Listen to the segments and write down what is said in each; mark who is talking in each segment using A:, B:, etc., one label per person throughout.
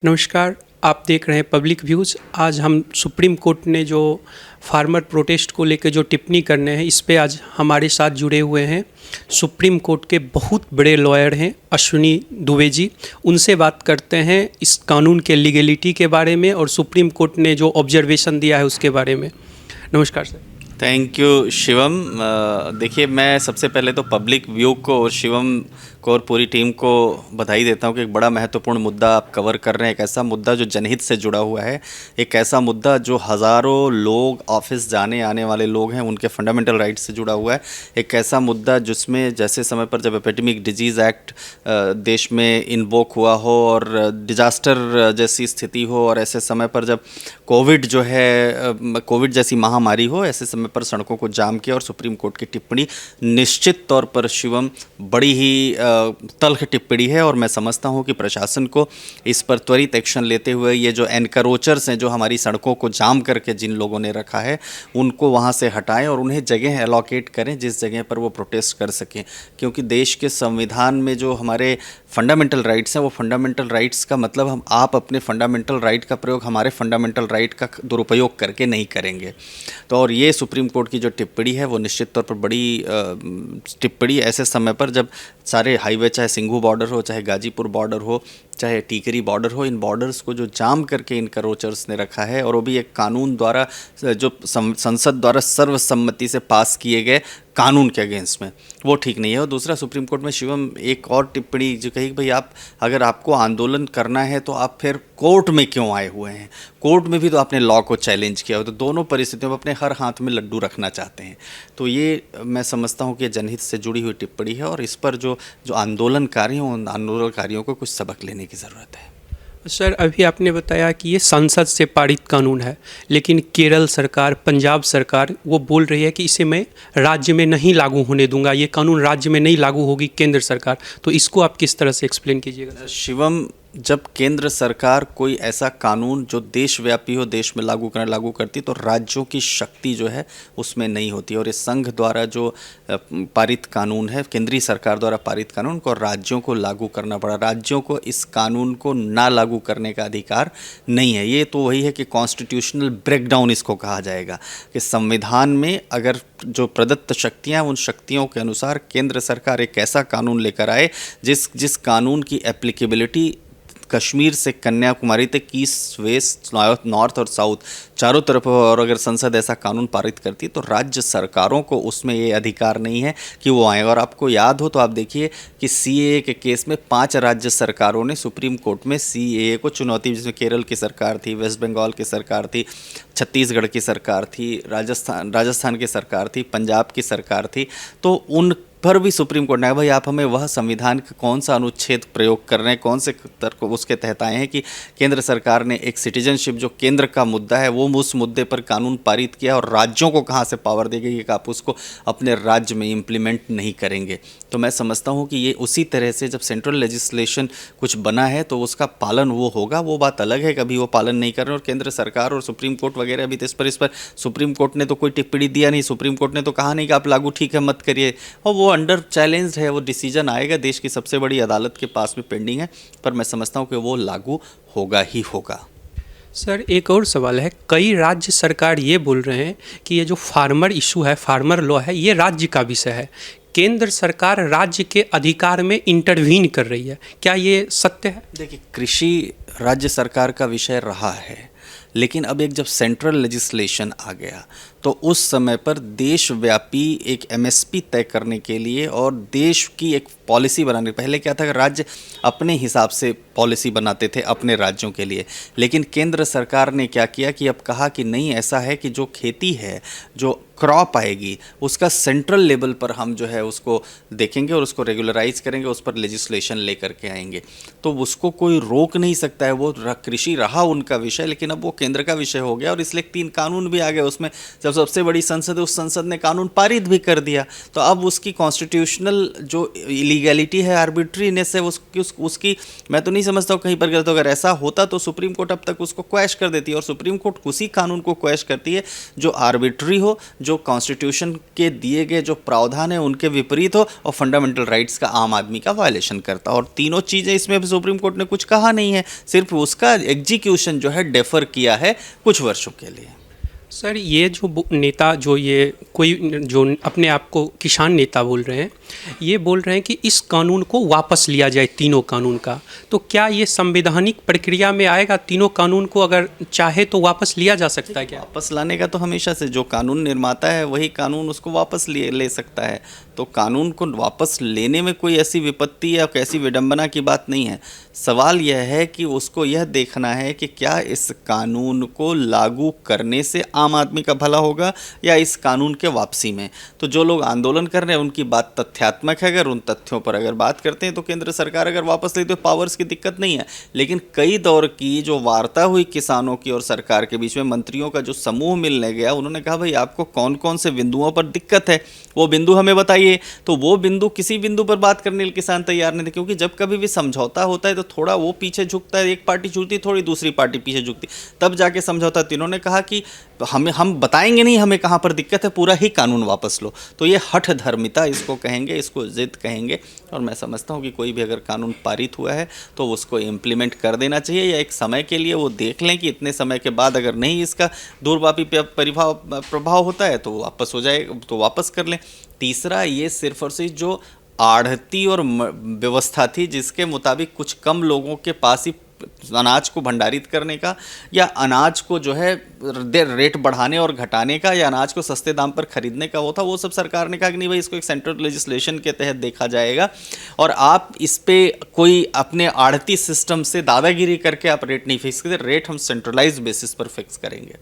A: नमस्कार। आप देख रहे हैं पब्लिक व्यूज़। आज हम सुप्रीम कोर्ट ने जो फार्मर प्रोटेस्ट को लेकर जो टिप्पणी करने हैं, इस पे आज हमारे साथ जुड़े हुए हैं सुप्रीम कोर्ट के बहुत बड़े लॉयर हैं अश्विनी दुबे जी। उनसे बात करते हैं इस कानून के लीगलिटी के बारे में और सुप्रीम कोर्ट ने जो ऑब्जर्वेशन दिया है उसके बारे में। नमस्कार सर।
B: Thank you Shivam. देखिए, मैं सबसे पहले तो पब्लिक व्यू को और शिवम को और पूरी टीम को बधाई देता हूं कि एक बड़ा महत्वपूर्ण मुद्दा आप कवर कर रहे हैं। एक ऐसा मुद्दा जो जनहित से जुड़ा हुआ है, एक ऐसा मुद्दा जो हज़ारों लोग, ऑफिस जाने आने वाले लोग हैं, उनके फंडामेंटल राइट्स से जुड़ा हुआ है। एक ऐसा मुद्दा जिसमें जैसे समय पर जब एपिडेमिक डिजीज़ एक्ट देश में इन्वोक हुआ हो और डिजास्टर जैसी स्थिति हो, और ऐसे समय पर जब कोविड जो है कोविड जैसी महामारी हो, ऐसे समय पर सड़कों को जाम किया। और सुप्रीम कोर्ट की टिप्पणी निश्चित तौर पर शिवम बड़ी ही तल्ख टिप्पणी है, और मैं समझता हूं कि प्रशासन को इस पर त्वरित एक्शन लेते हुए ये जो एनकरोचर्स हैं, जो हमारी सड़कों को जाम करके जिन लोगों ने रखा है, उनको वहां से हटाएं और उन्हें जगह एलोकेट करें जिस जगह पर वो प्रोटेस्ट कर सकें। क्योंकि देश के संविधान में जो हमारे फंडामेंटल राइट्स हैं, वो फंडामेंटल राइट्स का मतलब आप अपने फंडामेंटल राइट का प्रयोग हमारे फंडामेंटल राइट का दुरुपयोग करके नहीं करेंगे। तो और ये सुप्रीम कोर्ट की जो टिप्पणी है वो निश्चित तौर पर बड़ी टिप्पणी ऐसे समय पर जब सारे हाईवे, चाहे सिंघू बॉर्डर हो, चाहे गाजीपुर बॉर्डर हो, चाहे टीकरी बॉर्डर हो, इन बॉर्डर्स को जो जाम करके इन करोचर्स ने रखा है, और वो भी एक कानून द्वारा जो संसद द्वारा सर्वसम्मति से पास किए गए कानून के अगेंस्ट में, वो ठीक नहीं है। और दूसरा, सुप्रीम कोर्ट में शिवम एक और टिप्पणी जो कही, भाई आप अगर आपको आंदोलन करना है तो आप फिर कोर्ट में क्यों आए हुए हैं? कोर्ट में भी तो आपने लॉ को चैलेंज किया हो। तो दोनों परिस्थितियों में अपने हर हाथ में लड्डू रखना चाहते हैं। तो ये मैं समझता हूँ कि जनहित से जुड़ी हुई टिप्पणी है, और इस पर जो आंदोलनकारी हैं, उन आंदोलनकारियों को कुछ सबक लेने की ज़रूरत है।
A: सर, अभी आपने बताया कि ये संसद से पारित कानून है, लेकिन केरल सरकार, पंजाब सरकार वो बोल रही है कि इसे मैं राज्य में नहीं लागू होने दूंगा, ये कानून राज्य में नहीं लागू होगी केंद्र सरकार। तो इसको आप किस तरह से एक्सप्लेन कीजिएगा?
B: शिवम, जब केंद्र सरकार कोई ऐसा कानून जो देशव्यापी हो, देश में लागू करती, तो राज्यों की शक्ति जो है उसमें नहीं होती। और इस संघ द्वारा जो पारित कानून है, केंद्रीय सरकार द्वारा पारित कानून को राज्यों को लागू करना पड़ा। राज्यों को इस कानून को ना लागू करने का अधिकार नहीं है। ये तो वही है कि कॉन्स्टिट्यूशनल ब्रेकडाउन इसको कहा जाएगा, कि संविधान में अगर जो प्रदत्त शक्तियाँ, उन शक्तियों के अनुसार केंद्र सरकार एक ऐसा कानून लेकर आए जिस कानून की एप्लीकेबिलिटी कश्मीर से कन्याकुमारी तक, ईस्ट, वेस्ट, नॉर्थ और साउथ चारों तरफ, और अगर संसद ऐसा कानून पारित करती तो राज्य सरकारों को उसमें ये अधिकार नहीं है कि वो आए। और आपको याद हो तो आप देखिए कि सीएए के केस में 5 राज्य सरकारों ने सुप्रीम कोर्ट में सीएए को चुनौती, जिसमें केरल की सरकार थी, वेस्ट बंगाल की सरकार थी, छत्तीसगढ़ की सरकार थी, राजस्थान की सरकार थी, पंजाब की सरकार थी। तो उन पर भी सुप्रीम कोर्ट ने, भाई आप हमें वह संविधान का कौन सा अनुच्छेद प्रयोग कर रहे हैं, कौन से तर्क उसके तहत आए हैं कि केंद्र सरकार ने एक सिटीजनशिप जो केंद्र का मुद्दा है, वो उस मुद्दे पर कानून पारित किया, और राज्यों को कहाँ से पावर देगी कि आप उसको अपने राज्य में इम्प्लीमेंट नहीं करेंगे। तो मैं समझता हूँ कि ये उसी तरह से जब सेंट्रल लेजिस्लेशन कुछ बना है तो उसका पालन वो होगा। वो बात अलग है कभी वो पालन नहीं कर रहे, और केंद्र सरकार और सुप्रीम कोर्ट वगैरह भी इस पर सुप्रीम कोर्ट ने तो कोई टिप्पणी दिया नहीं। सुप्रीम कोर्ट ने तो कहा नहीं कि आप लागू ठीक है मत करिए, और वो अंडर चैलेंज है। वो डिसीजन आएगा, देश की सबसे बड़ी अदालत के पास में पेंडिंग है, पर मैं समझता हूँ कि वो लागू होगा ही होगा।
A: सर, एक और सवाल है। कई राज्य सरकार ये बोल रहे हैं कि ये जो फार्मर इशू है, फार्मर लॉ है, ये राज्य का विषय है, केंद्र सरकार राज्य के अधिकार में इंटरवीन कर रही है। क्या ये सत्य है?
B: देखिए, कृषि राज्य सरकार का विषय रहा है, लेकिन अब एक जब सेंट्रल लेजिस्लेशन आ गया तो उस समय पर देशव्यापी एक एमएसपी तय करने के लिए और देश की एक पॉलिसी बनाने, पहले क्या था कि राज्य अपने हिसाब से पॉलिसी बनाते थे अपने राज्यों के लिए, लेकिन केंद्र सरकार ने क्या किया कि अब कहा कि नहीं, ऐसा है कि जो खेती है, जो क्रॉप आएगी, उसका सेंट्रल लेवल पर हम जो है उसको देखेंगे और उसको रेगुलराइज करेंगे, उस पर लेजिस्लेशन लेकर के आएंगे। तो उसको कोई रोक नहीं सकता है। वो कृषि रहा उनका विषय, लेकिन अब वो केंद्र का विषय हो गया, और इसलिए 3 कानून भी आ गए उसमें। जब सबसे बड़ी संसद है, उस संसद ने कानून पारित भी कर दिया, तो अब उसकी कॉन्स्टिट्यूशनल जो इलीगैलिटी है, आर्बिट्रीनेस है, उसकी मैं तो नहीं समझता हूँ कहीं पर गलत हो। अगर ऐसा होता तो सुप्रीम कोर्ट अब तक उसको क्वैश कर देती है, और सुप्रीम कोर्ट उसी कानून को क्वैश करती है जो आर्बिट्री हो, जो कॉन्स्टिट्यूशन के दिए गए जो प्रावधान है उनके विपरीत हो, और फंडामेंटल राइट्स का आम आदमी का वायलेशन करता। और तीनों चीज़ें इसमें सुप्रीम कोर्ट ने कुछ कहा नहीं है, सिर्फ उसका एग्जीक्यूशन जो है डेफर किया है कुछ वर्षों के लिए।
A: सर, ये जो नेता जो ये कोई जो अपने आप को किसान नेता बोल रहे हैं, ये बोल रहे हैं कि इस कानून को वापस लिया जाए, तीनों कानून का। तो क्या ये संवैधानिक प्रक्रिया में आएगा? तीनों कानून को अगर चाहे तो वापस लिया जा सकता है क्या?
B: वापस लाने का तो हमेशा से जो कानून निर्माता है वही कानून उसको वापस ले सकता है। तो कानून को वापस लेने में कोई ऐसी विपत्ति या कैसी विडंबना की बात नहीं है। सवाल यह है कि उसको यह देखना है कि क्या इस कानून को लागू करने से आम आदमी का भला होगा या इस कानून के वापसी में। तो जो लोग आंदोलन कर रहे हैं उनकी बात तथ्यात्मक है। अगर उन तथ्यों पर अगर बात करते हैं तो केंद्र सरकार अगर वापस ले तो पावर्स की दिक्कत नहीं है, लेकिन कई दौर की जो वार्ता हुई किसानों की और सरकार के बीच में, मंत्रियों का जो समूह मिलने गया, उन्होंने कहा भाई आपको कौन कौन से बिंदुओं पर दिक्कत है वो बिंदु हमें बताइए। तो वो बिंदु, किसी बिंदु पर बात करने के लिए किसान तैयार नहीं थे, क्योंकि जब कभी भी समझौता होता है तो थोड़ा वो पीछे झुकता है, एक पार्टी झुकती, थोड़ी दूसरी पार्टी पीछे झुकती, तब जाके समझौता। तो इन्होंने कहा कि हम बताएंगे नहीं हमें कहाँ पर दिक्कत है, पूरा ही कानून वापस लो। तो ये हठ धर्मिता इसको कहेंगे, इसको जिद कहेंगे। और मैं समझता हूँ कि कोई भी अगर कानून पारित हुआ है तो उसको इम्प्लीमेंट कर देना चाहिए, या एक समय के लिए वो देख लें कि इतने समय के बाद अगर नहीं इसका दूरव्यापी प्रभाव होता है तो वापस हो जाए, तो वापस कर लें। तीसरा, ये सिर्फ और सिर्फ जो आढ़ती और व्यवस्था थी जिसके मुताबिक कुछ कम लोगों के पास ही अनाज को भंडारित करने का, या अनाज को जो है रेट बढ़ाने और घटाने का, या अनाज को सस्ते दाम पर खरीदने का, वो था। वो सब सरकार ने कहा कि नहीं भाई, इसको एक सेंट्रल लेजिस्लेशन के तहत देखा जाएगा, और आप इस पे कोई अपने आढ़ती सिस्टम से दादागिरी करके आप रेट नहीं फिक्स करते। रेट हम सेंट्रलाइज बेसिस पर फिक्स करेंगे।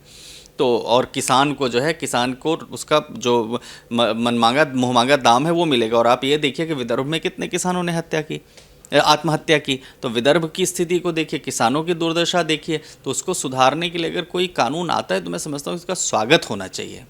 B: तो और किसान को जो है, किसान को उसका जो मनमांगा मुँहमांगा दाम है वो मिलेगा। और आप ये देखिए कि विदर्भ में कितने किसानों ने आत्महत्या की। तो विदर्भ की स्थिति को देखिए, किसानों की दुर्दशा देखिए। तो उसको सुधारने के लिए अगर कोई कानून आता है तो मैं समझता हूँ इसका स्वागत होना चाहिए।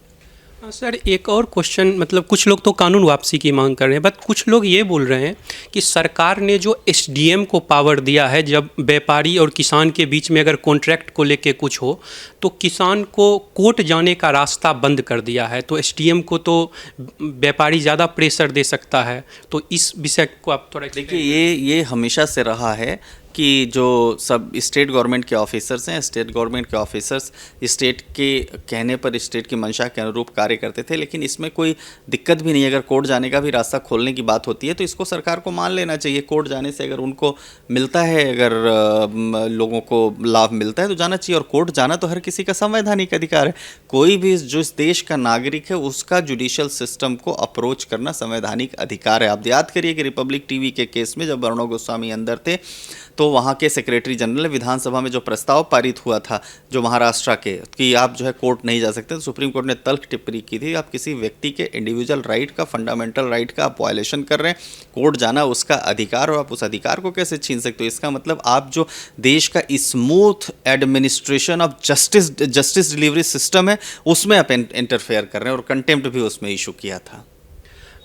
A: सर, एक और क्वेश्चन, मतलब कुछ लोग तो कानून वापसी की मांग कर रहे हैं, बट कुछ लोग ये बोल रहे हैं कि सरकार ने जो एसडीएम को पावर दिया है, जब व्यापारी और किसान के बीच में अगर कॉन्ट्रैक्ट को लेके कुछ हो तो किसान को कोर्ट जाने का रास्ता बंद कर दिया है। तो एसडीएम को तो व्यापारी ज़्यादा प्रेशर दे सकता है। तो इस विषय को आप थोड़ा
B: देखिए, ये हमेशा से रहा है कि जो सब स्टेट गवर्नमेंट के ऑफिसर्स हैं, स्टेट गवर्नमेंट के ऑफिसर्स स्टेट के कहने पर, स्टेट की मंशा के अनुरूप कार्य करते थे। लेकिन इसमें कोई दिक्कत भी नहीं है। अगर कोर्ट जाने का भी रास्ता खोलने की बात होती है तो इसको सरकार को मान लेना चाहिए। कोर्ट जाने से अगर उनको मिलता है, अगर लोगों को लाभ मिलता है तो जाना चाहिए। और कोर्ट जाना तो हर किसी का संवैधानिक अधिकार है। कोई भी जो इस देश का नागरिक है उसका जुडिशियल सिस्टम को अप्रोच करना संवैधानिक अधिकार है। आप याद करिए कि रिपब्लिक टीवी के केस में जब अर्णव गोस्वामी अंदर थे तो वहाँ के सेक्रेटरी जनरल ने विधानसभा में जो प्रस्ताव पारित हुआ था जो महाराष्ट्र के, कि आप जो है कोर्ट नहीं जा सकते, तो सुप्रीम कोर्ट ने तल्ख टिप्पणी की थी, आप किसी व्यक्ति के इंडिविजुअल राइट का, फंडामेंटल राइट का आप वायलेशन कर रहे हैं। कोर्ट जाना उसका अधिकार, और आप उस अधिकार को कैसे छीन सकते हो? इसका मतलब आप जो देश का smooth administration of justice delivery system है उसमें आप इंटरफेयर कर रहे हैं, और कंटेम्प्ट भी उसमें इशू किया था।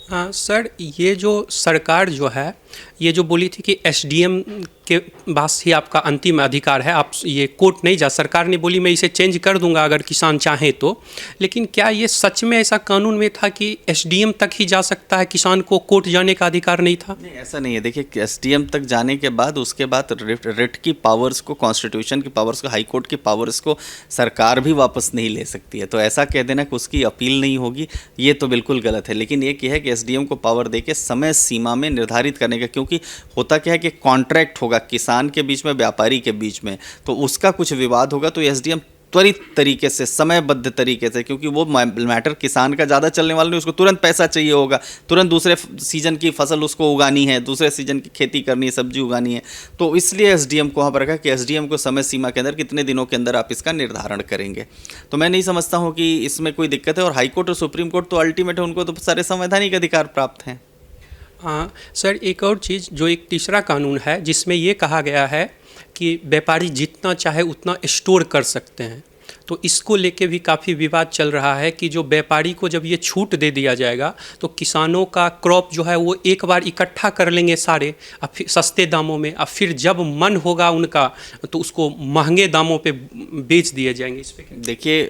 A: हाँ सर, ये जो सरकार जो है, ये जो बोली थी कि एसडीएम के पास ही आपका अंतिम अधिकार है, आप ये कोर्ट नहीं जा, सरकार ने बोली मैं इसे चेंज कर दूंगा अगर किसान चाहे तो। लेकिन क्या ये सच में ऐसा कानून में था कि एसडीएम तक ही जा सकता है, किसान को कोर्ट जाने का अधिकार नहीं था?
B: नहीं, ऐसा नहीं है। देखिए, एसडीएम तक जाने के बाद उसके बाद रिट की पावर्स को, कॉन्स्टिट्यूशन की पावर्स को, हाई कोर्ट की पावर्स को सरकार भी वापस नहीं ले सकती है। तो ऐसा कह देना कि उसकी अपील नहीं होगी, ये तो बिल्कुल गलत है। लेकिन एक ये है कि एसडीएम को पावर देके समय सीमा में निर्धारित करने का, क्योंकि होता क्या है कि कॉन्ट्रैक्ट होगा किसान के बीच में, व्यापारी के बीच में, तो उसका कुछ विवाद होगा तो एसडीएम त्वरित तरीके से, समयबद्ध तरीके से, क्योंकि वो मैटर किसान का ज़्यादा चलने वाला नहीं, उसको तुरंत पैसा चाहिए होगा, तुरंत दूसरे सीजन की फसल उसको उगानी है, दूसरे सीजन की खेती करनी है, सब्जी उगानी है। तो इसलिए एसडीएम को वहाँ पर रखा कि एसडीएम को समय सीमा के अंदर कितने दिनों के अंदर आप इसका निर्धारण करेंगे। तो मैं नहीं समझता हूँ कि इसमें कोई दिक्कत है। और हाईकोर्ट और सुप्रीम कोर्ट तो अल्टीमेट है, उनको तो सारे संवैधानिक अधिकार प्राप्त हैं।
A: हाँ सर, एक और चीज़, जो एक तीसरा कानून है जिसमें ये कहा गया है कि व्यापारी जितना चाहे उतना स्टोर कर सकते हैं। तो इसको लेके भी काफ़ी विवाद चल रहा है कि जो व्यापारी को जब ये छूट दे दिया जाएगा तो किसानों का क्रॉप जो है वो एक बार इकट्ठा कर लेंगे सारे, अब फिर सस्ते दामों में, अब फिर जब मन होगा उनका तो उसको महंगे दामों पे बेच दिए जाएंगे। इस पे
B: देखिए,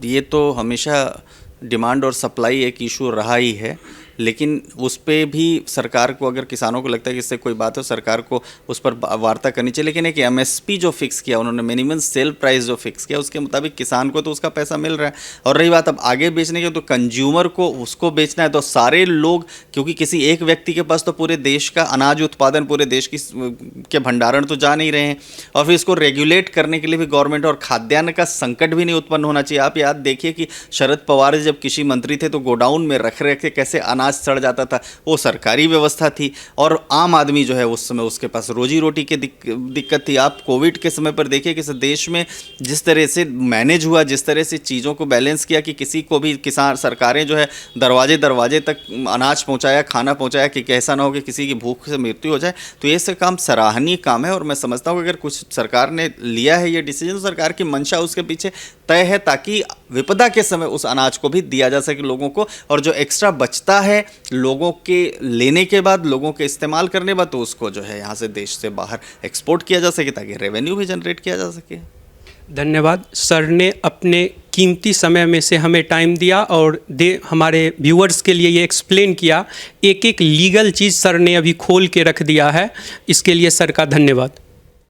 B: ये तो हमेशा डिमांड और सप्लाई एक इशू रहा ही है, लेकिन उस पे भी सरकार को, अगर किसानों को लगता है कि इससे कोई बात हो, सरकार को उस पर वार्ता करनी चाहिए। लेकिन एक एमएसपी जो फिक्स किया उन्होंने, मिनिमम सेल प्राइस जो फिक्स किया, उसके मुताबिक किसान को तो उसका पैसा मिल रहा है। और रही बात अब आगे बेचने की, तो कंज्यूमर को उसको बेचना है, तो सारे लोग, क्योंकि किसी एक व्यक्ति के पास तो पूरे देश का अनाज उत्पादन, पूरे देश की के भंडारण तो जा नहीं रहे हैं, और फिर इसको रेगुलेट करने के लिए भी गवर्नमेंट, और खाद्यान्न का संकट भी नहीं उत्पन्न होना चाहिए। आप याद देखिए कि शरद पवार जी जब कृषि मंत्री थे तो गोडाउन में रख के कैसे अनाज सड़ जाता था, वो सरकारी व्यवस्था थी, और आम आदमी जो है उस समय उसके पास रोजी रोटी की दिक्कत थी। आप कोविड के समय पर देखिए कि इस देश में जिस तरह से मैनेज हुआ, जिस तरह से चीज़ों को बैलेंस किया कि किसी को भी किसान, सरकारें जो है दरवाजे दरवाजे तक अनाज पहुंचाया, खाना पहुंचाया कि कैसा ना हो कि किसी की भूख से मृत्यु हो जाए। तो ये सब काम सराहनीय काम है, और मैं समझता हूँ कि अगर कुछ सरकार ने लिया है ये डिसीजन, तो सरकार की मंशा उसके पीछे तय है, ताकि विपदा के समय उस अनाज को भी दिया जा सके लोगों को, और जो एक्स्ट्रा बचता है लोगों के लेने के बाद, लोगों के इस्तेमाल करने के बाद, तो उसको जो है यहाँ से देश से बाहर एक्सपोर्ट किया जा सके, ताकि रेवेन्यू भी जनरेट किया जा सके।
A: धन्यवाद। सर ने अपने कीमती समय में से हमें टाइम दिया और हमारे व्यूअर्स के लिए ये एक्सप्लेन किया। एक एक लीगल चीज़ सर ने अभी खोल के रख दिया है, इसके लिए सर का धन्यवाद।